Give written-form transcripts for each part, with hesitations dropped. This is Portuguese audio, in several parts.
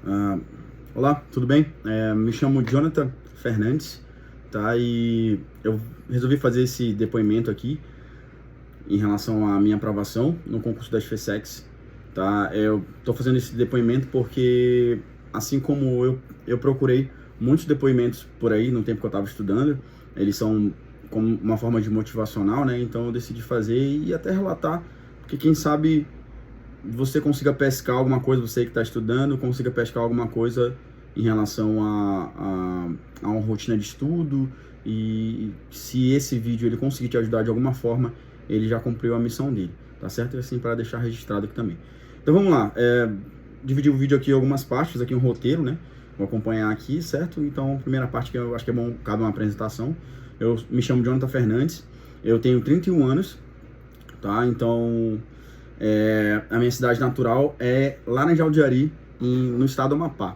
Ah, olá, tudo bem? Me chamo Jonathan Fernandes, tá? E eu resolvi fazer esse depoimento aqui em relação à minha aprovação no concurso da FSEX, tá? Eu tô fazendo esse depoimento porque, assim como eu procurei muitos depoimentos por aí no tempo que eu estava estudando, eles são como uma forma de motivacional, né? Então eu decidi fazer e até relatar, porque quem sabe você consiga pescar alguma coisa, você que está estudando, consiga pescar alguma coisa em relação a uma rotina de estudo, e se esse vídeo ele conseguir te ajudar de alguma forma, ele já cumpriu a missão dele, tá certo? E assim, para deixar registrado aqui também. Então vamos lá, dividir o vídeo aqui em algumas partes, aqui um roteiro, né? Vou acompanhar aqui, certo? Então, a primeira parte que eu acho que é bom, cabe uma apresentação. Eu me chamo Jonathan Fernandes, eu tenho 31 anos, tá? Então, a minha cidade natural é Laranjal de Jari, no estado do Amapá.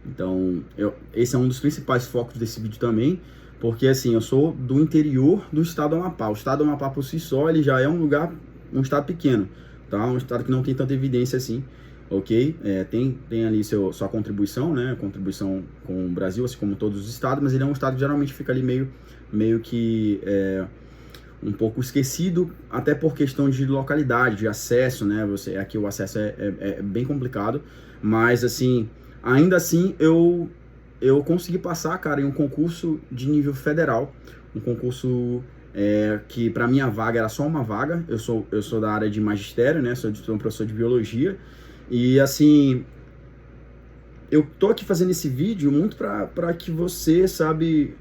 Então, esse é um dos principais focos desse vídeo também, porque assim, eu sou do interior do estado do Amapá. O estado do Amapá por si só, ele já é um estado pequeno, tá? Um estado que não tem tanta evidência assim, ok? Tem ali sua contribuição, né? Contribuição com o Brasil, assim como todos os estados, mas ele é um estado que geralmente fica ali meio que um pouco esquecido, até por questão de localidade, de acesso, né? Aqui o acesso é bem complicado, mas assim, ainda assim eu consegui passar, cara, em um concurso de nível federal, um concurso que para minha vaga era só uma vaga. Eu sou da área de magistério, né? Sou um professor de biologia, e assim, eu tô aqui fazendo esse vídeo muito para que você, sabe,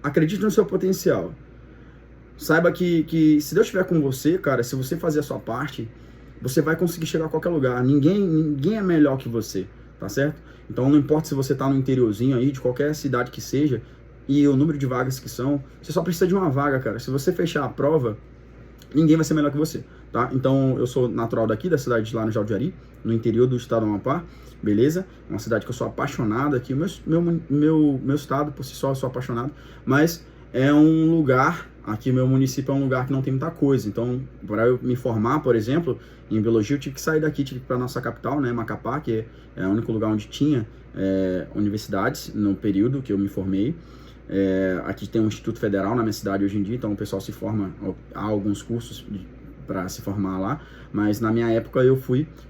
acredite no seu potencial. Saiba que se Deus estiver com você, cara, se você fazer a sua parte, você vai conseguir chegar a qualquer lugar. Ninguém é melhor que você, tá certo? Então não importa se você tá no interiorzinho aí, de qualquer cidade que seja, e o número de vagas que são, você só precisa de uma vaga, cara. Se você fechar a prova, ninguém vai ser melhor que você, tá? Então eu sou natural daqui, da cidade de Laranjal de Jari, no interior do estado do Amapá, beleza? Uma cidade que eu sou apaixonado aqui, meu estado por si só eu sou apaixonado, mas é um lugar, aqui meu município é um lugar que não tem muita coisa. Então, para eu me formar, por exemplo, em biologia, eu tive que sair daqui, tive que ir para nossa capital, né, Macapá, que é o único lugar onde tinha universidades no período que eu me formei. Aqui tem um Instituto Federal na minha cidade hoje em dia, então o pessoal se forma, há alguns cursos para se formar lá, mas na minha época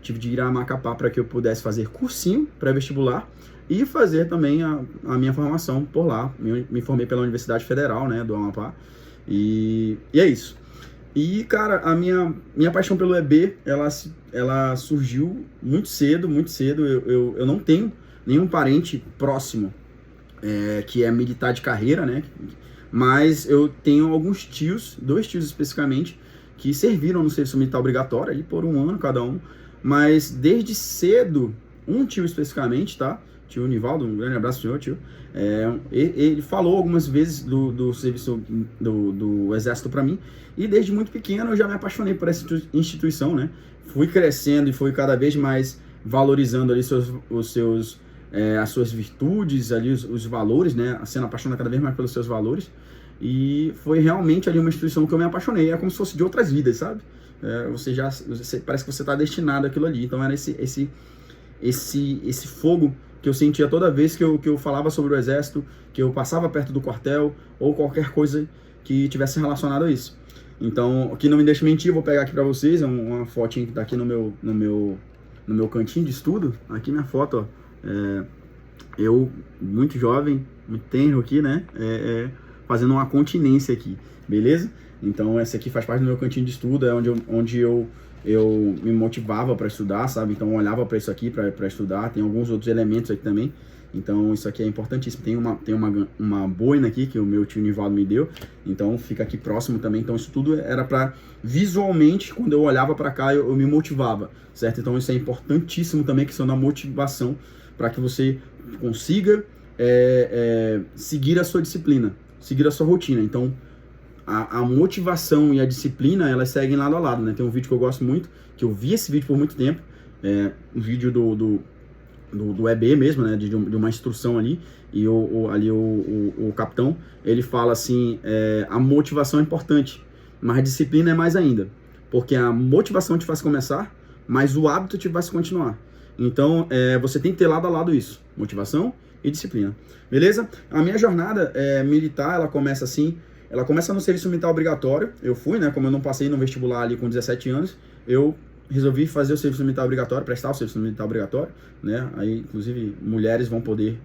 tive de ir a Macapá para que eu pudesse fazer cursinho pré-vestibular e fazer também a minha formação por lá. Me formei pela Universidade Federal, né, do Amapá, e é isso. E, cara, a minha paixão pelo EB, ela surgiu muito cedo, muito cedo. Eu não tenho nenhum parente próximo que é militar de carreira, né? Mas eu tenho alguns tios, 2 tios especificamente, que serviram no serviço militar obrigatório ali por 1 ano cada um. Mas desde cedo, um tio especificamente, tá? Tio Nivaldo, um grande abraço, senhor tio. Ele falou algumas vezes do serviço do Exército para mim, e desde muito pequeno eu já me apaixonei por essa instituição, né? Fui crescendo e fui cada vez mais valorizando ali as suas virtudes, ali os valores, né? Sendo apaixonado cada vez mais pelos seus valores. E foi realmente ali uma instituição que eu me apaixonei. É como se fosse de outras vidas, sabe? Você parece que você está destinado àquilo ali. Então era esse fogo que eu sentia toda vez que eu falava sobre o Exército, que eu passava perto do quartel, ou qualquer coisa que tivesse relacionado a isso. Então, o que não me deixa mentir, eu vou pegar aqui para vocês, uma fotinha que tá aqui no meu cantinho de estudo. Aqui minha foto, ó. Eu, muito jovem, muito tenro aqui, né? Fazendo uma continência aqui, beleza? Então, essa aqui faz parte do meu cantinho de estudo, é onde eu me motivava para estudar, sabe? Então, eu olhava para isso aqui para estudar. Tem alguns outros elementos aqui também. Então, isso aqui é importantíssimo. Tem uma boina aqui que o meu tio Nivaldo me deu. Então, fica aqui próximo também. Então, isso tudo era para, visualmente, quando eu olhava para cá, eu me motivava, certo? Então, isso é importantíssimo também, questão da motivação, para que você consiga seguir a sua disciplina, seguir a sua rotina. Então, a motivação e a disciplina, elas seguem lado a lado, né? Tem um vídeo que eu gosto muito, que eu vi esse vídeo por muito tempo, um vídeo do EB mesmo, né? De uma instrução ali, e o capitão, ele fala assim, a motivação é importante, mas a disciplina é mais ainda, porque a motivação te faz começar, mas o hábito te faz continuar. Então, você tem que ter lado a lado isso, motivação e disciplina, beleza? A minha jornada militar, ela começa assim, ela começa no serviço militar obrigatório. Eu fui, né, como eu não passei no vestibular ali com 17 anos, eu resolvi fazer o serviço militar obrigatório, prestar o serviço militar obrigatório, né? Aí, inclusive, mulheres vão poder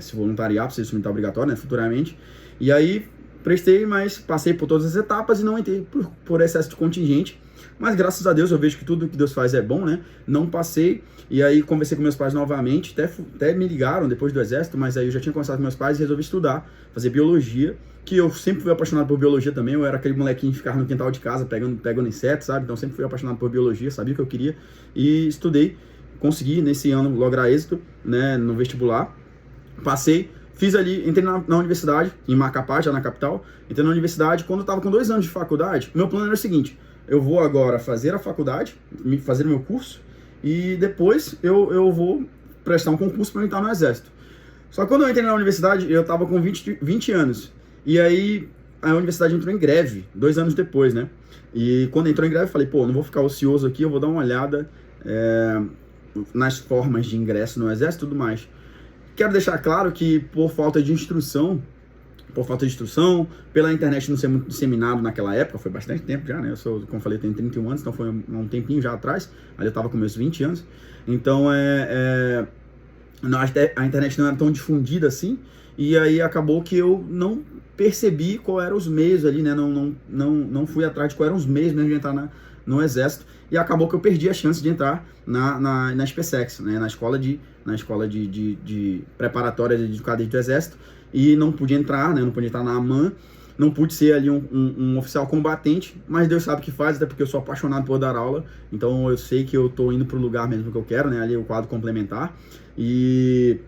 se voluntariar para o serviço militar obrigatório, né, futuramente. E aí, prestei, mas passei por todas as etapas e não entrei por excesso de contingente. Mas graças a Deus eu vejo que tudo que Deus faz é bom, né? Não passei, e aí conversei com meus pais novamente, até me ligaram depois do exército, mas aí eu já tinha conversado com meus pais e resolvi estudar, fazer biologia, que eu sempre fui apaixonado por biologia também. Eu era aquele molequinho que ficava no quintal de casa pegando insetos, sabe? Então sempre fui apaixonado por biologia, sabia o que eu queria, e estudei, consegui nesse ano lograr êxito, né, no vestibular. Passei, fiz ali, entrei na universidade, em Macapá, já na capital. Entrei na universidade, quando eu tava com 2 anos de faculdade, meu plano era o seguinte: eu vou agora fazer a faculdade, fazer o meu curso, e depois eu vou prestar um concurso para entrar no exército. Só que quando eu entrei na universidade, eu tava com 20 anos, e aí a universidade entrou em greve, 2 anos depois, né? E quando entrou em greve, eu falei, pô, não vou ficar ocioso aqui, eu vou dar uma olhada nas formas de ingresso no exército e tudo mais. Quero deixar claro que por falta de instrução, pela internet não ser muito disseminado naquela época, foi bastante tempo já, né? Eu sou, como eu falei, tenho 31 anos, então foi um tempinho já atrás, ali eu tava com meus 20 anos, então a internet não era tão difundida assim, e aí acabou que eu não percebi qual eram os meios ali, né? Não fui atrás de quais eram os meios mesmo de entrar no exército, e acabou que eu perdi a chance de entrar na SpaceX, né? na escola de preparatória de cadete do exército, e não pude entrar, né? Não pude entrar na AMAN, não pude ser ali um oficial combatente, mas Deus sabe o que faz, até porque eu sou apaixonado por dar aula, então eu sei que eu tô indo pro lugar mesmo que eu quero, né? Ali o quadro complementar, e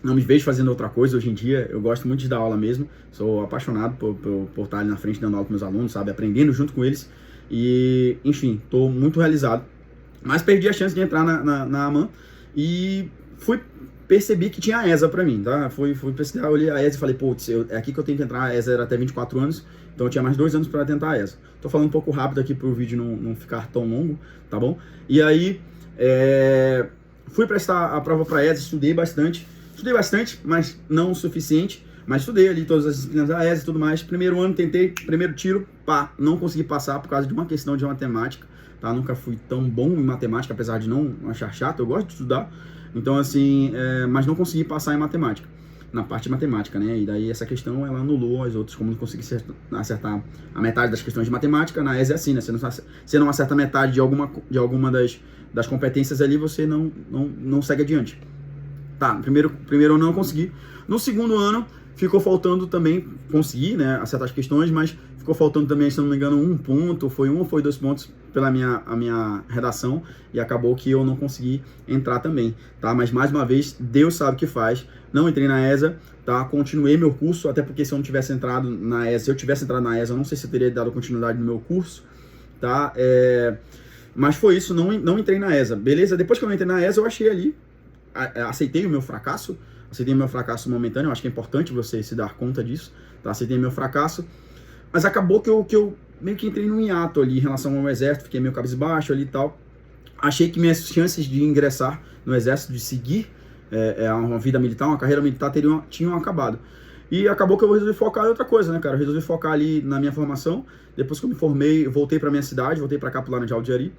não me vejo fazendo outra coisa hoje em dia. Eu gosto muito de dar aula mesmo, sou apaixonado por estar ali na frente dando aula com meus alunos, sabe? Aprendendo junto com eles, e enfim, tô muito realizado, mas perdi a chance de entrar na AMAN, e percebi que tinha a ESA pra mim, tá? Fui pesquisar, olhei a ESA e falei, putz, é aqui que eu tenho que entrar. A ESA era até 24 anos, então eu tinha mais 2 anos para tentar a ESA. Tô falando um pouco rápido aqui pro vídeo não ficar tão longo, tá bom? E aí, fui prestar a prova pra ESA, estudei bastante, mas não o suficiente, mas estudei ali todas as disciplinas da ESA e tudo mais. Primeiro ano tentei, primeiro tiro, não consegui passar por causa de uma questão de matemática, tá? Nunca fui tão bom em matemática, apesar de não achar chato, eu gosto de estudar. Então, assim, mas não consegui passar em matemática, na parte de matemática, né? E daí essa questão, ela anulou as outras, como não consegui acertar a metade das questões de matemática. Na ESA é assim, né? Você não acerta metade de alguma das competências ali, você não segue adiante. Tá, no primeiro ano eu não consegui. No segundo ano, ficou faltando também, consegui, né, acertar as questões, mas ficou faltando também, se não me engano, 1 ponto, foi 1 ou foi 2 pontos pela minha redação, e acabou que eu não consegui entrar também, tá? Mas mais uma vez, Deus sabe o que faz. Não entrei na ESA, tá? Continuei meu curso, até porque se eu não tivesse entrado na ESA, eu não sei se eu teria dado continuidade no meu curso, tá? Mas foi isso, não entrei na ESA, beleza? Depois que eu entrei na ESA, eu achei ali, aceitei o meu fracasso momentâneo. Eu acho que é importante você se dar conta disso, tá? Aceitei meu fracasso, mas acabou que eu meio que entrei num hiato ali em relação ao exército, fiquei meio cabisbaixo ali e tal. Achei que minhas chances de ingressar no exército, de seguir uma vida militar, uma carreira militar, tinham acabado. E acabou que eu resolvi focar em outra coisa, né, cara? Eu resolvi focar ali na minha formação. Depois que eu me formei, eu voltei pra minha cidade, voltei pra cá, pro Laranjal de Jari,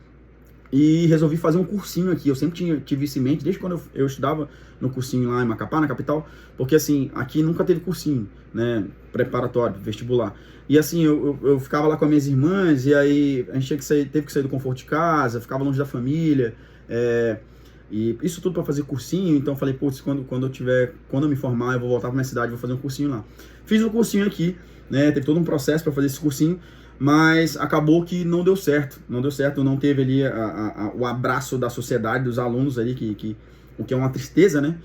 e resolvi fazer um cursinho aqui. Eu sempre tive isso em mente, desde quando eu estudava no cursinho lá em Macapá, na capital, porque assim, aqui nunca teve cursinho, né, preparatório, vestibular. E assim, eu ficava lá com as minhas irmãs, e aí a gente teve que sair do conforto de casa, ficava longe da família, e isso tudo para fazer cursinho. Então eu falei, putz, quando eu me formar, eu vou voltar pra minha cidade, vou fazer um cursinho lá. Fiz um cursinho aqui, né, teve todo um processo para fazer esse cursinho, mas acabou que não deu certo, não teve ali o abraço da sociedade, dos alunos ali, o que é uma tristeza, né,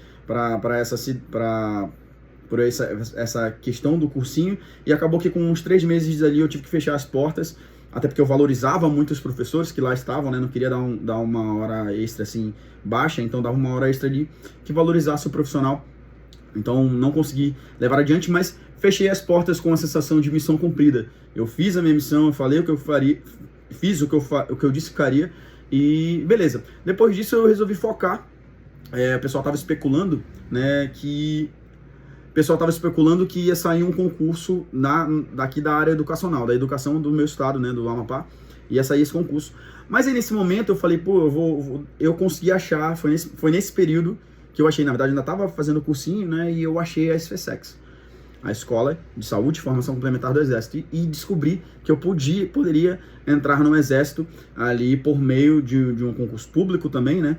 por essa questão do cursinho. E acabou que com uns 3 meses ali eu tive que fechar as portas, até porque eu valorizava muito os professores que lá estavam, né, não queria dar uma hora extra assim baixa, então dava uma hora extra ali que valorizasse o profissional. Então não consegui levar adiante, mas fechei as portas com a sensação de missão cumprida. Eu fiz a minha missão, eu falei o que eu faria, fiz o que eu disse que faria, E beleza. Depois disso eu resolvi focar. O pessoal tava especulando, né, que... O pessoal estava especulando que ia sair um concurso daqui da área educacional, da educação do meu estado, né, do Amapá, ia sair esse concurso. Mas aí nesse momento eu falei, pô, eu consegui achar, foi nesse período que eu achei, na verdade eu ainda estava fazendo cursinho, né, e eu achei a SFSEX, a Escola de Saúde e Formação Complementar do Exército, e descobri que eu poderia entrar no Exército ali por meio de um concurso público também, né,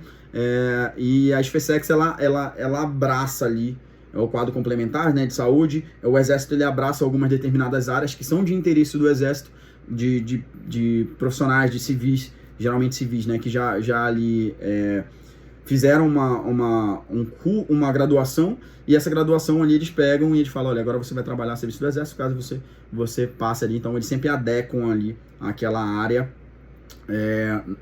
e a SFSEX, ela abraça ali o quadro complementar, né, de saúde. O Exército, ele abraça algumas determinadas áreas que são de interesse do Exército, de profissionais, de civis, geralmente civis, né, que já ali fizeram uma graduação, e essa graduação ali eles pegam e eles falam, olha, agora você vai trabalhar a serviço do Exército, caso você passe ali. Então eles sempre adequam ali aquela área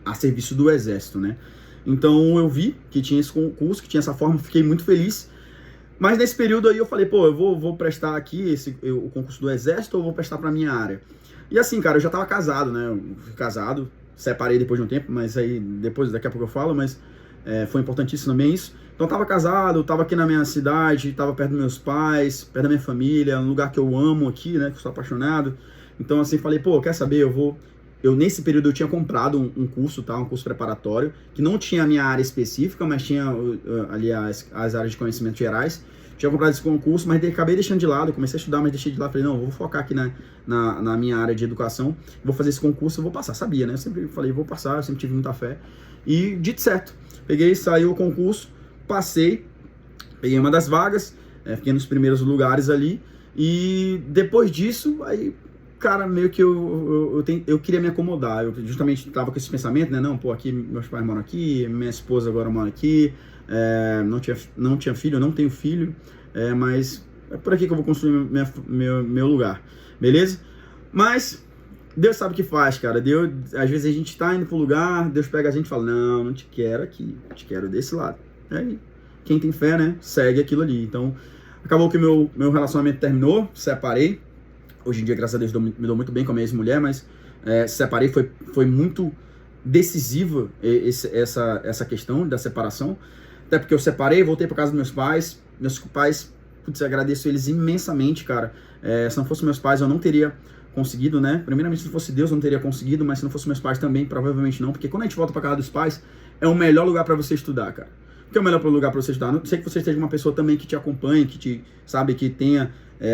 a serviço do Exército, né. Então eu vi que tinha esse concurso, que tinha essa forma, fiquei muito feliz. Mas nesse período aí eu falei, pô, eu vou prestar aqui o concurso do Exército ou vou prestar pra minha área? E assim, cara, eu já tava casado, né? Eu fui casado, separei depois de um tempo, mas aí daqui a pouco eu falo, mas foi importantíssimo também isso. Então eu tava casado, eu tava aqui na minha cidade, tava perto dos meus pais, perto da minha família, um lugar que eu amo aqui, né? Que eu sou apaixonado. Então assim, falei, pô, quer saber, nesse período eu tinha comprado um curso, tá? Um curso preparatório, que não tinha a minha área específica, mas tinha ali as áreas de conhecimentos gerais. Tinha comprado esse concurso, mas acabei deixando de lado, comecei a estudar, mas deixei de lado. Falei, não, vou focar aqui na minha área de educação, vou fazer esse concurso, eu vou passar. Sabia, né? Eu sempre falei, vou passar, eu sempre tive muita fé. E dito certo, saiu o concurso, passei, peguei uma das vagas, fiquei nos primeiros lugares ali, e depois disso, aí... Cara, meio que eu queria me acomodar. Eu justamente tava com esse pensamento, né? Não, pô, aqui meus pais moram aqui, minha esposa agora mora aqui, não tinha filho, eu não tenho filho, mas é por aqui que eu vou construir meu lugar, beleza? Mas Deus sabe o que faz, cara. Deus, às vezes a gente tá indo pro lugar, Deus pega a gente e fala, não te quero aqui, te quero desse lado. Aí, quem tem fé, né, segue aquilo ali. Então, acabou que meu relacionamento terminou, separei. Hoje em dia, graças a Deus, me dou muito bem com a minha ex-mulher, mas separei, foi muito decisiva essa questão da separação. Até porque eu separei, voltei para casa dos meus pais. Meus pais, putz, agradeço eles imensamente, cara. Se não fossem meus pais, eu não teria conseguido, né? Primeiramente, se fosse Deus, eu não teria conseguido, mas se não fossem meus pais também, provavelmente não. Porque quando a gente volta para casa dos pais, é o melhor lugar para você estudar, cara. Porque é o melhor lugar para você estudar. Não sei que você esteja uma pessoa também que te acompanhe, que tenha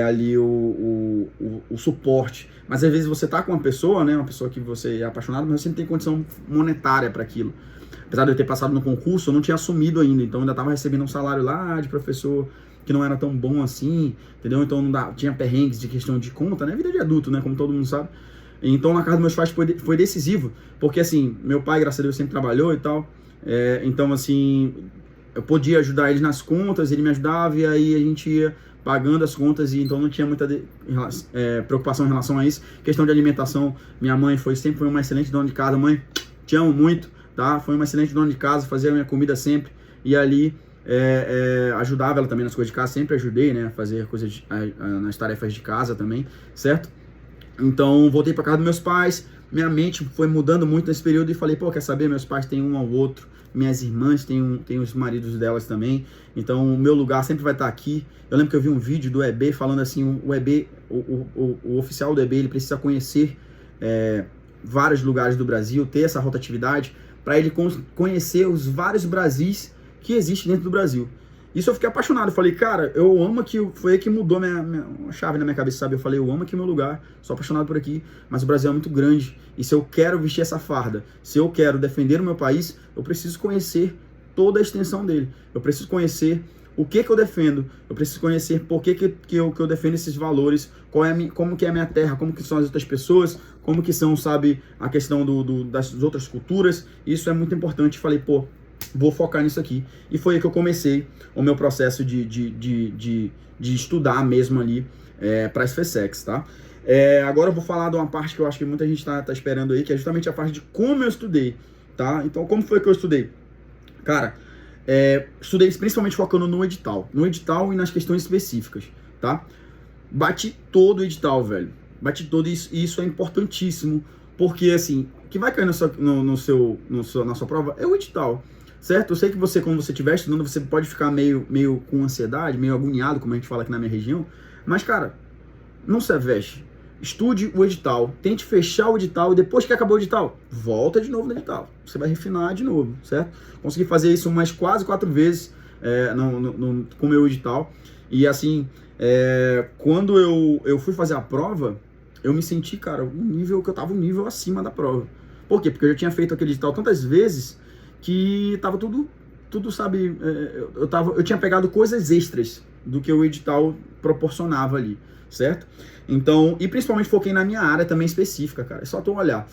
ali o suporte. Mas às vezes você tá com uma pessoa, né? Uma pessoa que você é apaixonado, mas você não tem condição monetária para aquilo. Apesar de eu ter passado no concurso, eu não tinha assumido ainda. Então eu ainda tava recebendo um salário lá de professor que não era tão bom assim, entendeu? Então tinha perrengues de questão de conta, né? Vida de adulto, né? Como todo mundo sabe. Então na casa dos meus pais foi decisivo. Porque assim, meu pai, graças a Deus, sempre trabalhou e tal. Então assim, eu podia ajudar eles nas contas, ele me ajudava e aí a gente ia pagando as contas, e então não tinha muita preocupação em relação a isso. Questão de alimentação, minha mãe sempre foi uma excelente dona de casa. Mãe, te amo muito, tá? Foi uma excelente dona de casa, fazia a minha comida sempre, e ali ajudava ela também nas coisas de casa, sempre ajudei, né, a fazer coisas nas tarefas de casa também, certo? Então voltei para casa dos meus pais, minha mente foi mudando muito nesse período e falei, pô, quer saber, meus pais têm um ao outro, minhas irmãs têm os maridos delas também, então o meu lugar sempre vai estar aqui. Eu lembro que eu vi um vídeo do EB falando assim, o EB, o oficial do EB, ele precisa conhecer vários lugares do Brasil, ter essa rotatividade, para ele conhecer os vários Brasis que existem dentro do Brasil. Isso eu fiquei apaixonado, eu falei, cara, eu amo aqui, foi aí que mudou uma chave na minha cabeça, sabe? Eu falei, eu amo aqui meu lugar, sou apaixonado por aqui, mas o Brasil é muito grande, e se eu quero vestir essa farda, se eu quero defender o meu país, eu preciso conhecer toda a extensão dele, eu preciso conhecer o que eu defendo, eu preciso conhecer por que eu defendo esses valores, como que é a minha terra, como que são as outras pessoas, como que são, sabe, a questão das outras culturas. Isso é muito importante. Falei, pô, vou focar nisso aqui. E foi aí que eu comecei o meu processo de estudar mesmo ali para as SFSEX, tá? Agora eu vou falar de uma parte que eu acho que muita gente tá esperando aí, que é justamente a parte de como eu estudei, tá? Então, como foi que eu estudei? Cara, estudei principalmente focando no edital e nas questões específicas, tá? Bati todo o edital, velho. Bati todo isso, e isso é importantíssimo, Porque, assim, o que vai cair na sua prova é o edital, certo? Eu sei que você, quando você estiver estudando, você pode ficar meio com ansiedade, meio agoniado, como a gente fala aqui na minha região. Mas, cara, não se aveste. Estude o edital, tente fechar o edital e depois que acabou o edital, volta de novo no edital. Você vai refinar de novo, certo? Consegui fazer isso umas quase 4 vezes com o meu edital. E assim, quando eu fui fazer a prova, eu me senti, cara, que eu tava um nível acima da prova. Por quê? Porque eu já tinha feito aquele edital tantas vezes que tava tudo sabe, eu tinha pegado coisas extras do que o edital proporcionava ali, certo? Então, e principalmente foquei na minha área também específica, cara. É só tu olhar.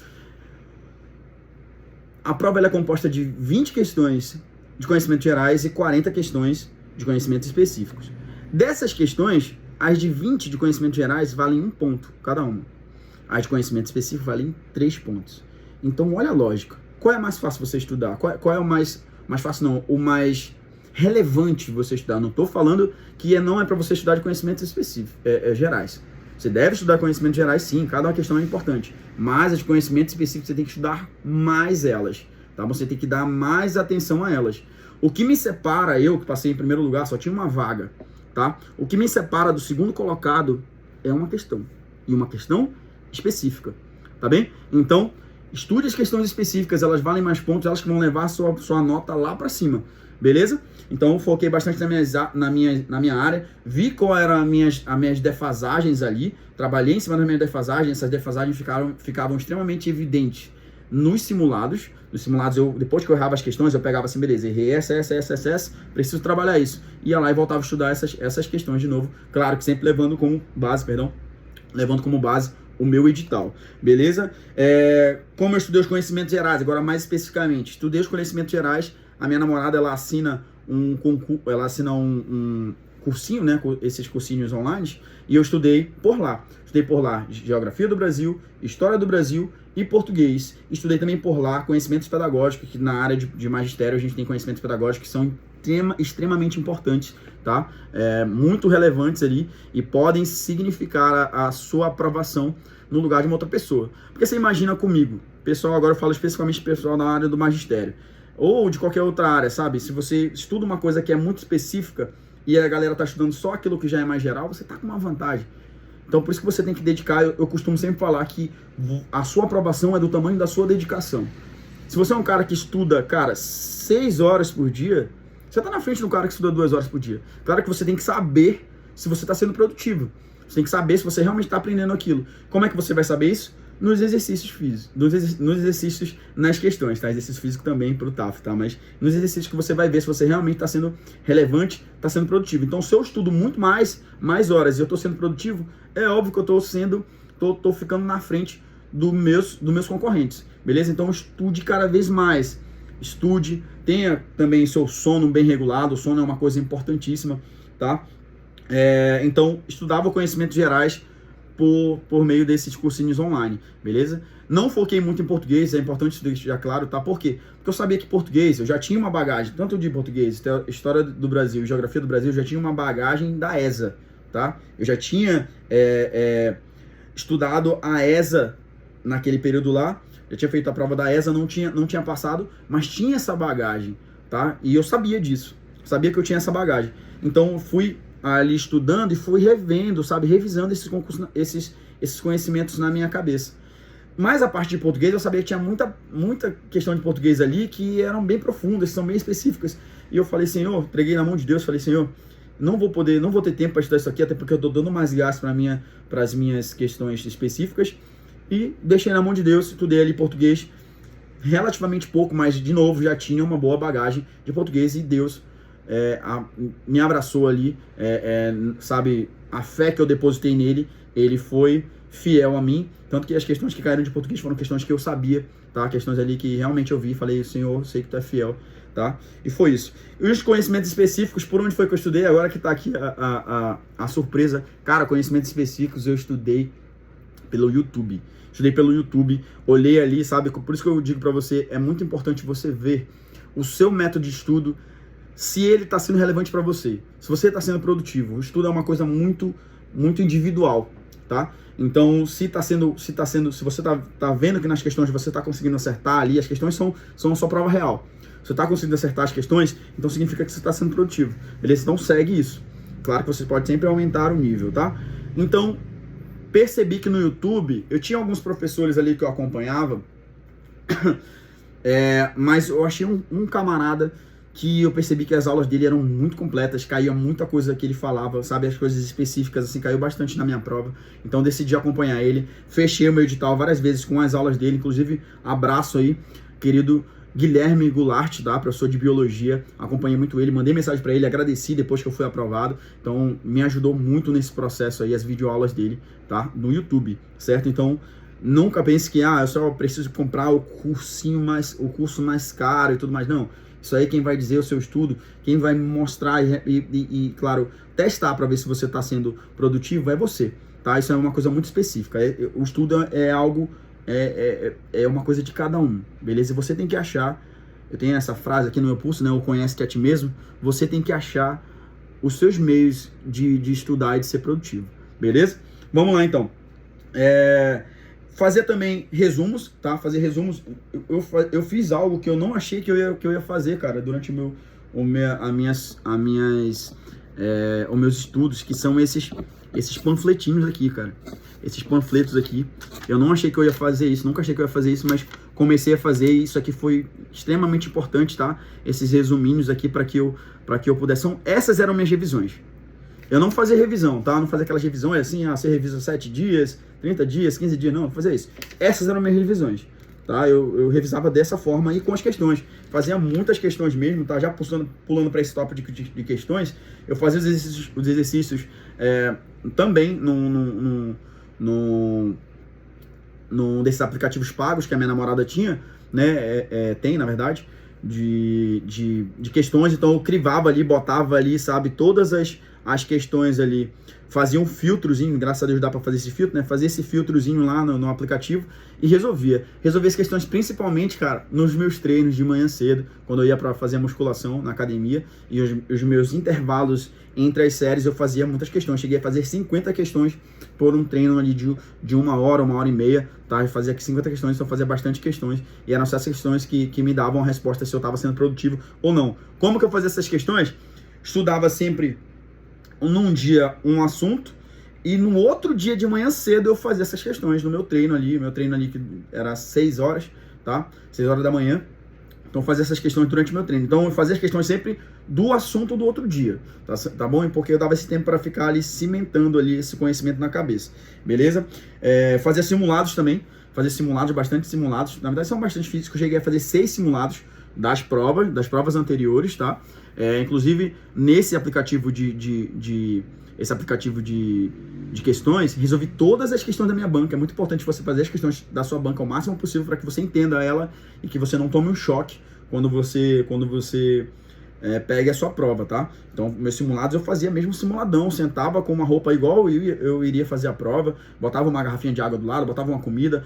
A prova ela é composta de 20 questões de conhecimentos gerais e 40 questões de conhecimentos específicos. Dessas questões, as de 20 de conhecimentos gerais valem 1 ponto cada uma. As de conhecimento específico valem 3 pontos. Então, olha a lógica. Qual é mais fácil você estudar? Qual é o mais fácil não? O mais relevante você estudar. Não estou falando que não é para você estudar de conhecimentos específicos, gerais. Você deve estudar conhecimentos gerais, sim, cada uma questão é importante. Mas as de conhecimentos específicos você tem que estudar mais elas, tá? Você tem que dar mais atenção a elas. O que me separa, eu que passei em primeiro lugar, só tinha uma vaga, tá? O que me separa do segundo colocado é uma questão. E uma questão específica, tá bem? Então, estude as questões específicas, elas valem mais pontos, elas que vão levar a sua nota lá para cima. Beleza? Então, foquei bastante na minha área, vi qual eram as minhas defasagens ali, trabalhei em cima das minhas defasagens, essas defasagens ficavam extremamente evidentes nos simulados. Nos simulados, depois que eu errava as questões, eu pegava assim, beleza, errei essa, preciso trabalhar isso. Ia lá e voltava a estudar essas questões de novo, claro que sempre levando como base o meu edital, beleza? Como eu estudei os conhecimentos gerais, agora mais especificamente, estudei os conhecimentos gerais. A minha namorada, ela assina um cursinho, né, esses cursinhos online, e eu estudei por lá. Estudei por lá Geografia do Brasil, História do Brasil e Português. Estudei também por lá conhecimentos pedagógicos, que na área de magistério a gente tem conhecimentos pedagógicos que são extremamente importantes, tá? Muito relevantes ali e podem significar a sua aprovação no lugar de uma outra pessoa. Porque você imagina comigo, pessoal, agora eu falo especificamente pessoal na área do magistério, ou de qualquer outra área, sabe? Se você estuda uma coisa que é muito específica e a galera tá estudando só aquilo que já é mais geral, você tá com uma vantagem. Então, por isso que você tem que dedicar. Eu costumo sempre falar que a sua aprovação é do tamanho da sua dedicação. Se você é um cara que estuda, cara, 6 horas por dia, você tá na frente do cara que estuda 2 horas por dia. Claro que você tem que saber se você tá sendo produtivo. Você tem que saber se você realmente tá aprendendo aquilo. Como é que você vai saber isso? Nos exercícios físicos, nos exercícios nas questões, tá? Exercício físico também pro TAF, tá? Mas nos exercícios que você vai ver se você realmente está sendo relevante, está sendo produtivo. Então, se eu estudo muito mais horas e eu estou sendo produtivo, é óbvio que eu tô ficando na frente dos meus concorrentes, beleza? Então, estude cada vez mais. Estude, tenha também seu sono bem regulado, o sono é uma coisa importantíssima, tá? Então, estudava conhecimentos gerais por meio desses cursinhos online, beleza? Não foquei muito em português, é importante deixar claro, tá? Por quê? Porque eu sabia que português, eu já tinha uma bagagem, tanto de português, História do Brasil, Geografia do Brasil, eu já tinha uma bagagem da ESA, tá? Eu já tinha estudado a ESA naquele período lá, já tinha feito a prova da ESA, não tinha passado, mas tinha essa bagagem, tá? E eu sabia disso, sabia que eu tinha essa bagagem. Então, eu fui ali estudando e fui revendo, sabe, revisando esses concursos, esses conhecimentos na minha cabeça. Mas a parte de português, eu sabia que tinha muita questão de português ali que eram bem profundas, são bem específicas. E eu falei, Senhor, entreguei na mão de Deus, falei, Senhor, não vou ter tempo para estudar isso aqui, até porque eu estou dando mais gás para as minhas questões específicas. E deixei na mão de Deus, estudei ali português relativamente pouco, mas de novo já tinha uma boa bagagem de português e Deus me abraçou ali, sabe, a fé que eu depositei nele, ele foi fiel a mim, tanto que as questões que caíram de português foram questões que eu sabia, tá, questões ali que realmente eu vi, falei, Senhor, sei que tu é fiel, tá, e foi isso. E os conhecimentos específicos, por onde foi que eu estudei, agora que tá aqui a surpresa, cara, conhecimentos específicos eu estudei pelo YouTube, olhei ali, sabe, por isso que eu digo pra você, é muito importante você ver o seu método de estudo, se ele está sendo relevante para você, se você está sendo produtivo. O estudo é uma coisa muito, muito individual, tá? Então, se você tá vendo que nas questões você tá conseguindo acertar ali, as questões são a sua prova real. Você tá conseguindo acertar as questões, então significa que você está sendo produtivo, beleza? Então segue isso. Claro que você pode sempre aumentar o nível, tá? Então, percebi que no YouTube, eu tinha alguns professores ali que eu acompanhava, mas eu achei um camarada que eu percebi que as aulas dele eram muito completas, caía muita coisa que ele falava, sabe, as coisas específicas, assim, caiu bastante na minha prova, então decidi acompanhar ele, fechei o meu edital várias vezes com as aulas dele, inclusive, abraço aí, querido Guilherme Goulart, tá, professor de biologia, acompanhei muito ele, mandei mensagem para ele, agradeci depois que eu fui aprovado, então me ajudou muito nesse processo aí, as videoaulas dele, tá, no YouTube, certo? Então, nunca pense que, eu só preciso comprar o curso mais caro e tudo mais, não. Isso aí quem vai dizer o seu estudo, quem vai mostrar e claro, testar para ver se você está sendo produtivo é você, tá? Isso é uma coisa muito específica. O estudo é algo, é uma coisa de cada um, beleza? Você tem que achar, eu tenho essa frase aqui no meu pulso, né? O conhece-te a ti mesmo. Você tem que achar os seus meios de estudar e de ser produtivo, beleza? Vamos lá então. Fazer também resumos, tá? Fazer resumos. Eu fiz algo que eu não achei que eu ia fazer, cara, durante os meus estudos, que são esses panfletinhos aqui, cara. Esses panfletos aqui. Eu não achei que eu ia fazer isso, nunca achei que eu ia fazer isso, mas comecei a fazer e isso aqui foi extremamente importante, tá? Esses resuminhos aqui para que eu pudesse. Essas eram minhas revisões. Eu não fazia revisão, tá? Não fazia aquelas revisões assim, você revisa 7 dias, 30 dias, 15 dias, não fazia isso. Essas eram minhas revisões, tá? Eu revisava dessa forma aí com as questões. Fazia muitas questões mesmo, tá? Já pulando para esse tópico de questões, eu fazia os exercícios também num desses aplicativos pagos que a minha namorada tinha, né? Tem, na verdade, de questões. Então eu crivava ali, botava ali, sabe, todas as questões ali, fazia um filtrozinho, graças a Deus dá para fazer esse filtro, né? Fazia esse filtrozinho lá no aplicativo e resolvia as questões principalmente, cara, nos meus treinos de manhã cedo, quando eu ia para fazer a musculação na academia e os meus intervalos entre as séries eu fazia muitas questões, cheguei a fazer 50 questões por um treino ali de 1 hora, 1h30, tá? Eu fazia aqui 50 questões, então eu fazia bastante questões e eram essas questões que me davam a resposta se eu estava sendo produtivo ou não. Como que eu fazia essas questões? Estudava sempre num dia um assunto e no outro dia de manhã cedo eu fazia essas questões no meu treino ali que era 6 horas, tá? 6 horas da manhã. Então eu fazia essas questões durante o meu treino. Então eu fazia as questões sempre do assunto do outro dia, tá bom? Porque eu dava esse tempo para ficar ali cimentando ali esse conhecimento na cabeça, beleza? Fazia simulados também, bastante simulados. Na verdade são bastante físicos, eu cheguei a fazer 6 simulados das provas anteriores, tá? Inclusive, nesse aplicativo de questões, resolvi todas as questões da minha banca. É muito importante você fazer as questões da sua banca o máximo possível para que você entenda ela e que você não tome um choque quando você pegue a sua prova, tá? Então, meus simulados eu fazia mesmo simuladão, sentava com uma roupa igual eu iria fazer a prova, botava uma garrafinha de água do lado, botava uma comida,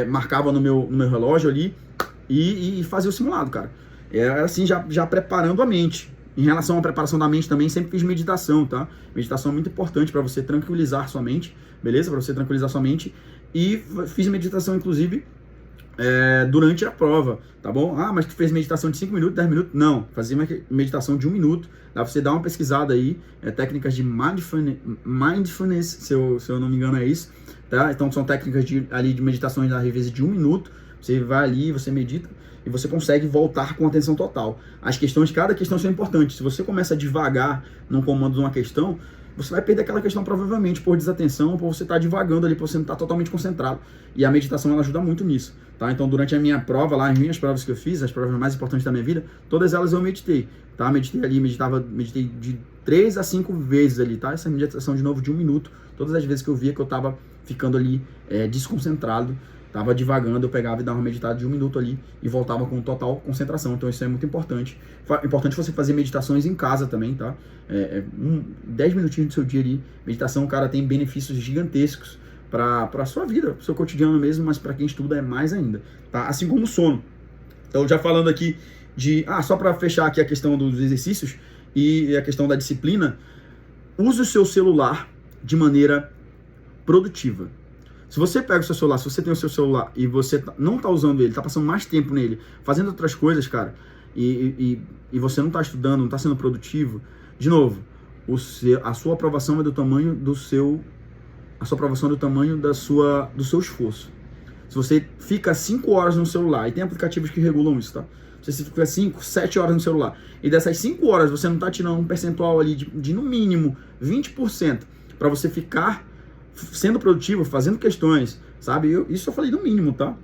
marcava no meu relógio ali e fazia o simulado, cara. Era assim, já preparando a mente. Em relação à preparação da mente também, sempre fiz meditação, tá? Meditação é muito importante para você tranquilizar sua mente, beleza? Para você tranquilizar sua mente. E fiz meditação, inclusive, durante a prova, tá bom? Mas tu fez meditação de 5 minutos, 10 minutos? Não, fazia uma meditação de 1 minuto. Dá pra você dar uma pesquisada aí, técnicas de mindfulness, se eu não me engano é isso, tá? Então são técnicas de meditações às vezes de 1 minuto. Você vai ali, você medita e você consegue voltar com atenção total. Cada questão são importantes. Se você começa devagar no comando de uma questão, você vai perder aquela questão provavelmente por desatenção, por você estar divagando ali, por você não estar totalmente concentrado. E a meditação ela ajuda muito nisso, tá? Então durante a minha prova lá, as minhas provas que eu fiz, as provas mais importantes da minha vida, todas elas eu meditei, tá? Meditei de 3 a 5 vezes ali, tá? Essa meditação de novo de 1 minuto, todas as vezes que eu via que eu tava ficando ali desconcentrado, tava divagando, eu pegava e dava uma meditada de 1 minuto ali e voltava com total concentração. Então isso é muito importante. Importante você fazer meditações em casa também, tá? 10 minutinhos do seu dia ali. Meditação, cara, tem benefícios gigantescos para a sua vida, pro seu cotidiano mesmo, mas para quem estuda é mais ainda, tá? Assim como o sono. Então já falando aqui só para fechar aqui a questão dos exercícios e a questão da disciplina, use o seu celular de maneira produtiva. Se você pega o seu celular, se você tem o seu celular e você não tá usando ele, tá passando mais tempo nele, fazendo outras coisas, cara, e você não tá estudando, não tá sendo produtivo, de novo, a sua aprovação é do tamanho do seu... A sua aprovação é do tamanho do seu esforço. Se você fica 5 horas no celular, e tem aplicativos que regulam isso, tá? Se você fica 5, 7 horas no celular, e dessas 5 horas você não tá tirando um percentual ali de no mínimo 20% para você ficar sendo produtivo, fazendo questões, sabe? Isso eu falei no mínimo, tá?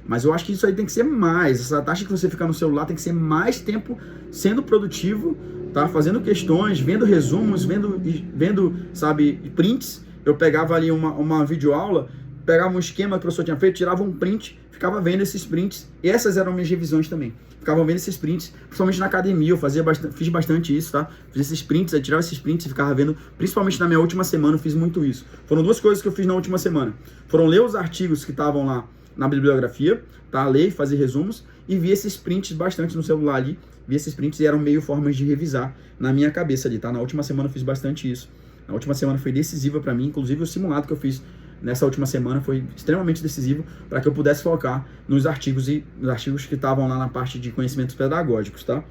Mas eu acho que isso aí tem que ser mais. Essa taxa que você ficar no celular tem que ser mais tempo sendo produtivo, tá? Fazendo questões, vendo resumos, vendo, sabe, prints. Eu pegava ali uma videoaula, pegava um esquema que o professor tinha feito, tirava um print, ficava vendo esses prints. E essas eram minhas revisões também. Ficava vendo esses prints, principalmente na academia, fiz bastante isso, tá? Fiz esses prints, aí tirava esses prints e ficava vendo, principalmente na minha última semana eu fiz muito isso. Foram 2 coisas que eu fiz na última semana. Foram ler os artigos que estavam lá na bibliografia, tá? Ler, fazer resumos, e vi esses prints bastante no celular ali. Vi esses prints e eram meio formas de revisar na minha cabeça ali, tá? Na última semana eu fiz bastante isso. Na última semana foi decisiva para mim, inclusive o simulado que eu fiz nessa última semana foi extremamente decisivo para que eu pudesse focar nos artigos que estavam lá na parte de conhecimentos pedagógicos, tá?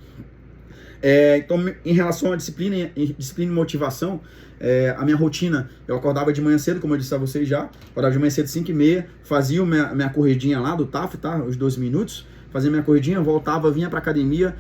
Então, em relação à disciplina e motivação, a minha rotina, eu acordava de manhã cedo, como eu disse a vocês já, acordava de manhã cedo, 5h30, fazia minha corridinha lá do TAF, tá? Os 12 minutos, fazia minha corridinha, voltava, vinha pra academia,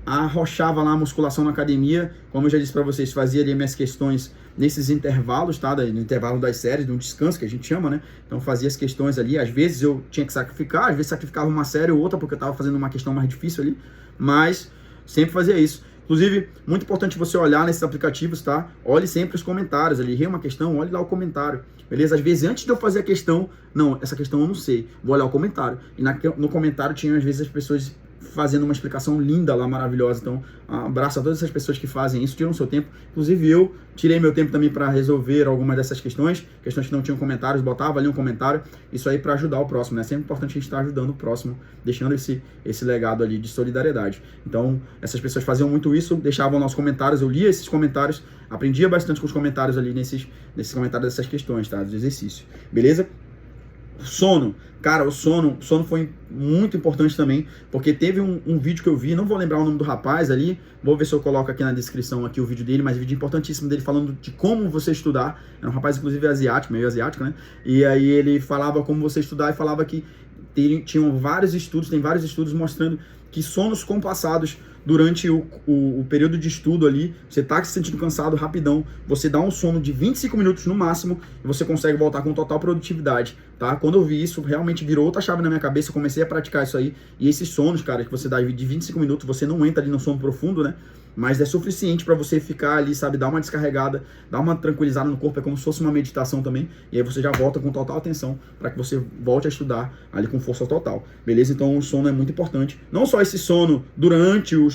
arrochava lá a musculação na academia, como eu já disse para vocês, fazia ali minhas questões nesses intervalos, tá? No intervalo das séries, no descanso, que a gente chama, né? Então fazia as questões ali, às vezes eu tinha que sacrificar, às vezes sacrificava uma série ou outra, porque eu tava fazendo uma questão mais difícil ali, mas sempre fazia isso. Inclusive, muito importante você olhar nesses aplicativos, tá? Olhe sempre os comentários ali, errei uma questão, olhe lá o comentário, beleza? Às vezes, antes de eu fazer a questão, não, essa questão eu não sei, vou olhar o comentário. E no comentário tinha, às vezes, as pessoas fazendo uma explicação linda lá, maravilhosa. Então, abraço a todas essas pessoas que fazem isso, tiram seu tempo. Inclusive, eu tirei meu tempo também para resolver algumas dessas questões que não tinham comentários, botava ali um comentário. Isso aí para ajudar o próximo, né? Sempre importante a gente estar ajudando o próximo, deixando esse legado ali de solidariedade. Então, essas pessoas faziam muito isso, deixavam nossos comentários, eu lia esses comentários, aprendia bastante com os comentários ali nesses comentários dessas questões, tá? Do exercício. Beleza? Sono. Cara, o sono foi muito importante também, porque teve um vídeo que eu vi, não vou lembrar o nome do rapaz ali, vou ver se eu coloco aqui na descrição aqui o vídeo dele, mas vídeo importantíssimo dele falando de como você estudar. É um rapaz, inclusive, asiático, meio asiático, né? E aí ele falava como você estudar e falava que tinham vários estudos, tem vários estudos mostrando que sonos compassados durante o período de estudo ali, você tá se sentindo cansado rapidão, você dá um sono de 25 minutos no máximo e você consegue voltar com total produtividade, tá? Quando eu vi isso, realmente virou outra chave na minha cabeça, eu comecei a praticar isso aí, e esses sonos, cara, que você dá de 25 minutos, você não entra ali no sono profundo, né? Mas é suficiente para você ficar ali, sabe, dar uma descarregada, dar uma tranquilizada no corpo, é como se fosse uma meditação também, e aí você já volta com total atenção para que você volte a estudar ali com força total, beleza? Então o sono é muito importante, não só esse sono durante o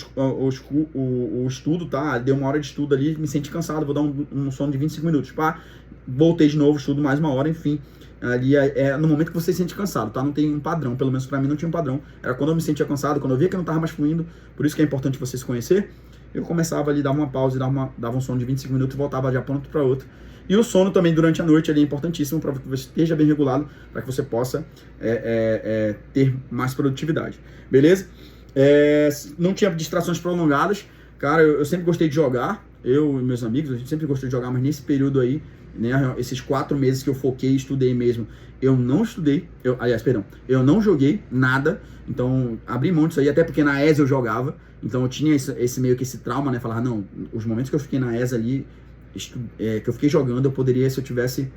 estudo, tá? Deu uma hora de estudo ali, me senti cansado, vou dar um sono de 25 minutos, pá, voltei de novo, estudo mais uma hora, enfim. Ali é no momento que você se sente cansado, tá? Não tem um padrão, pelo menos para mim não tinha um padrão, era quando eu me sentia cansado, quando eu via que não tava mais fluindo, por isso que é importante você se conhecer. Eu começava ali, dava uma pausa, dava um sono de 25 minutos e voltava já pronto para outro. E o sono também durante a noite ali é importantíssimo para que você esteja bem regulado, para que você possa ter mais produtividade, beleza? Não tinha distrações prolongadas, cara, eu sempre gostei de jogar, eu e meus amigos, a gente sempre gostou de jogar, mas nesse período aí, né, esses 4 meses que eu foquei e estudei mesmo, eu não estudei, eu não joguei nada, então abri mão disso aí, até porque na ESA eu jogava, então eu tinha meio que esse trauma, né, falar, não, os momentos que eu fiquei na ESA ali, que eu fiquei jogando, eu poderia, se eu tivesse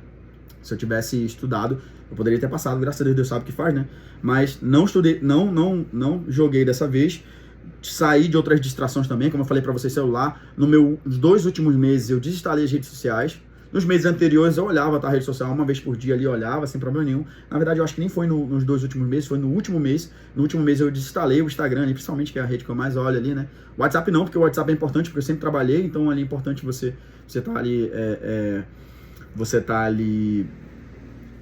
estudado, eu poderia ter passado, graças a Deus sabe o que faz, né, mas não estudei, não joguei dessa vez, saí de outras distrações também, como eu falei pra vocês, celular, nos 2 últimos meses eu desinstalei as redes sociais. Nos meses anteriores eu olhava, tá, a rede social uma vez por dia ali, olhava sem problema nenhum. Na verdade eu acho que nem foi nos 2 últimos meses, foi no último mês. No último mês eu desinstalei o Instagram ali, principalmente, que é a rede que eu mais olho ali, né. O WhatsApp não, porque o WhatsApp é importante, porque eu sempre trabalhei, então ali é importante você tá ali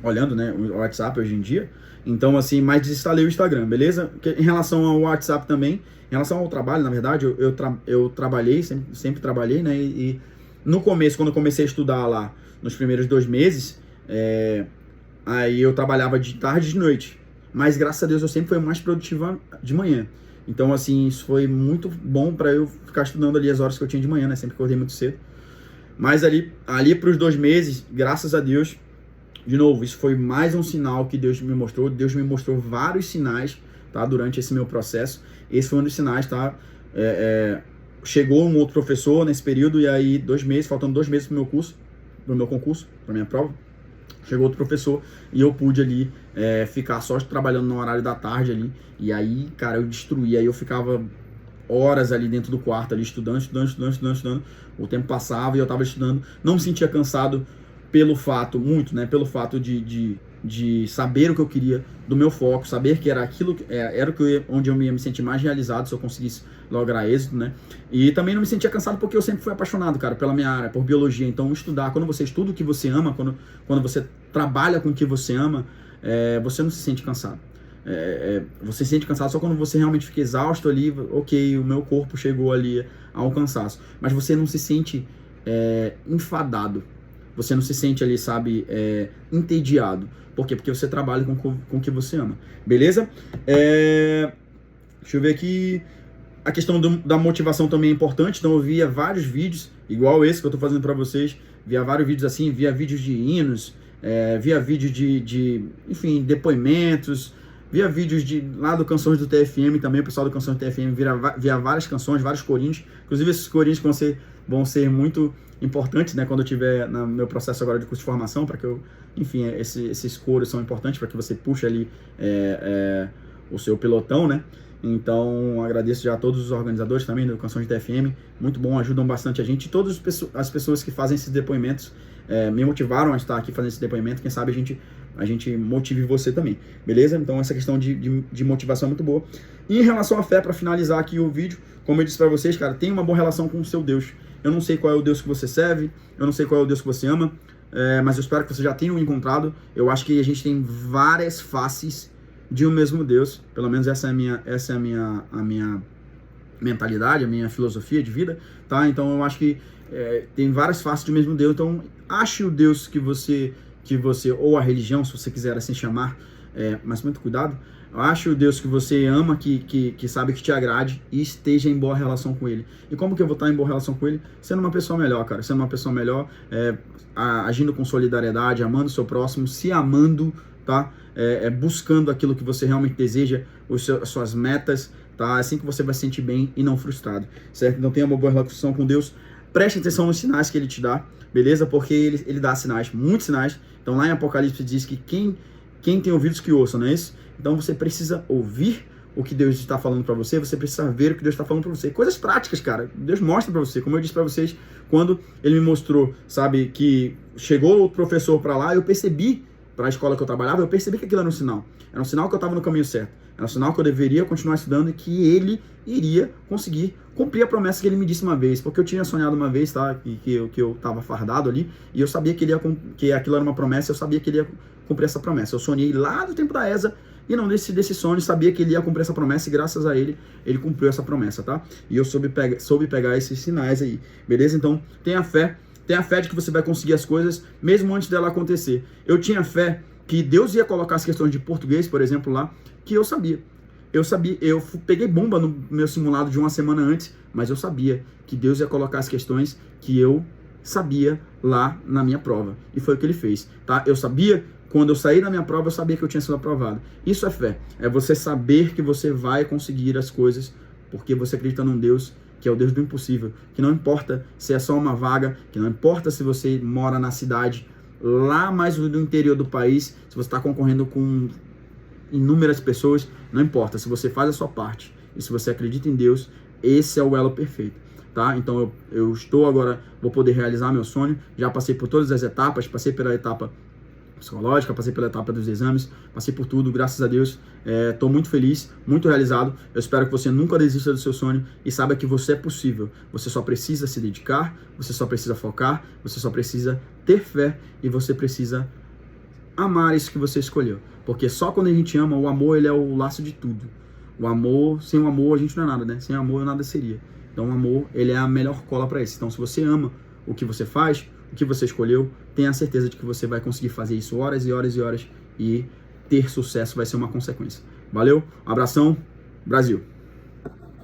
olhando, né, o WhatsApp hoje em dia. Então assim, mas desinstalei o Instagram, beleza? Em relação ao WhatsApp também, em relação ao trabalho, na verdade, eu trabalhei, sempre trabalhei, né, e no começo, quando eu comecei a estudar lá, nos primeiros 2 meses, Aí eu trabalhava de tarde e de noite. Mas graças a Deus eu sempre fui mais produtivo de manhã. Então, assim, isso foi muito bom para eu ficar estudando ali as horas que eu tinha de manhã, né? Sempre acordei muito cedo. Mas ali para os 2 meses, graças a Deus, de novo, isso foi mais um sinal que Deus me mostrou. Deus me mostrou vários sinais, tá? Durante esse meu processo. Esse foi um dos sinais, tá? Chegou um outro professor nesse período e aí 2 meses, faltando 2 meses pro meu curso, pro meu concurso, pra minha prova. Chegou outro professor e eu pude ali ficar só trabalhando no horário da tarde ali. E aí, cara, eu destruí. Aí eu ficava horas ali dentro do quarto, ali estudando. O tempo passava e eu tava estudando. Não me sentia cansado pelo fato, muito, né? Pelo fato de saber o que eu queria, do meu foco, saber que era aquilo, era onde eu ia me sentir mais realizado se eu conseguisse lograr êxito, né? E também não me sentia cansado porque eu sempre fui apaixonado, cara, pela minha área, por biologia. Então, estudar, quando você estuda o que você ama, quando você trabalha com o que você ama, você não se sente cansado. Você se sente cansado só quando você realmente fica exausto ali, ok, o meu corpo chegou ali ao cansaço. Mas você não se sente enfadado. Você não se sente ali, sabe, entediado. Por quê? Porque você trabalha com o que você ama. Beleza? Deixa eu ver aqui. A questão da motivação também é importante. Então eu via vários vídeos, igual esse que eu tô fazendo para vocês. Via vários vídeos assim, via vídeos de hinos, via vídeos enfim, depoimentos. Via vídeos lá do Canções do TFM também. O pessoal do Canções do TFM via várias canções, vários corinhos. Inclusive esses corinhos que vão ser muito importantes, né, quando eu tiver no meu processo agora de curso de formação, para que eu, enfim, esses coros são importantes para que você puxe ali o seu pelotão, né? Então, agradeço já a todos os organizadores também do Canções de TFM, muito bom, ajudam bastante a gente. E todas as pessoas que fazem esses depoimentos me motivaram a estar aqui fazendo esse depoimento. Quem sabe a gente motive você também, beleza? Então, essa questão de motivação é muito boa. E em relação à fé, para finalizar aqui o vídeo, como eu disse para vocês, cara, tenha uma boa relação com o seu Deus. Eu não sei qual é o Deus que você serve, eu não sei qual é o Deus que você ama, mas eu espero que você já tenha encontrado. Eu acho que a gente tem várias faces de um mesmo Deus, pelo menos essa é a minha mentalidade, a minha filosofia de vida, tá? Então eu acho que tem várias faces do mesmo Deus. Então ache o Deus que você ou a religião, se você quiser assim chamar, mas muito cuidado. Ache o Deus que você ama, que sabe que te agrade e esteja em boa relação com Ele. E como que eu vou estar em boa relação com Ele? Sendo uma pessoa melhor, cara. Sendo uma pessoa melhor, agindo com solidariedade, amando o seu próximo, se amando, tá? Buscando aquilo que você realmente deseja, as suas metas, tá? Assim que você vai se sentir bem e não frustrado, certo? Então tenha uma boa relação com Deus. Preste atenção nos sinais que Ele te dá, beleza? Porque Ele dá sinais, muitos sinais. Então lá em Apocalipse diz que quem tem ouvidos que ouça, não é isso? Então você precisa ouvir o que Deus está falando para você, você precisa ver o que Deus está falando para você. Coisas práticas, cara. Deus mostra para você. Como eu disse para vocês, quando Ele me mostrou, sabe, que chegou o professor para lá, eu percebi, para a escola que eu trabalhava, eu percebi que aquilo era um sinal. Era um sinal que eu estava no caminho certo. Era um sinal que eu deveria continuar estudando e que Ele iria conseguir cumprir a promessa que Ele me disse uma vez. Porque eu tinha sonhado uma vez, tá, que eu estava fardado ali, e eu sabia que aquilo era uma promessa, eu sabia que Ele ia cumprir essa promessa. Eu sonhei lá do tempo da ESA, e não desse sonho, sabia que Ele ia cumprir essa promessa, e graças a Ele cumpriu essa promessa, tá? E eu soube pegar esses sinais aí, beleza? Então, tenha fé de que você vai conseguir as coisas, mesmo antes dela acontecer. Eu tinha fé que Deus ia colocar as questões de português, por exemplo, lá, que eu sabia. Eu peguei bomba no meu simulado de uma semana antes, mas eu sabia que Deus ia colocar as questões que eu sabia lá na minha prova. E foi o que Ele fez, tá? Eu sabia. Quando eu saí da minha prova, eu sabia que eu tinha sido aprovado. Isso é fé. É você saber que você vai conseguir as coisas porque você acredita num Deus que é o Deus do impossível. Que não importa se é só uma vaga, que não importa se você mora na cidade lá mais no interior do país, se você está concorrendo com inúmeras pessoas, não importa. Se você faz a sua parte e se você acredita em Deus, esse é o elo perfeito. Tá? Então eu estou agora, vou poder realizar meu sonho. Já passei por todas as etapas, passei pela etapa psicológica, passei pela etapa dos exames, passei por tudo, graças a Deus, estou muito feliz, muito realizado. Eu espero que você nunca desista do seu sonho e saiba que você é possível. Você só precisa se dedicar, você só precisa focar, você só precisa ter fé e você precisa amar isso que você escolheu. Porque só quando a gente ama, o amor ele é o laço de tudo. O amor, sem o amor a gente não é nada, né? Sem amor eu nada seria. Então o amor, ele é a melhor cola para isso. Então se você ama o que você faz, o que você escolheu, tenha a certeza de que você vai conseguir fazer isso horas e horas e horas e ter sucesso vai ser uma consequência. Valeu, abração, Brasil!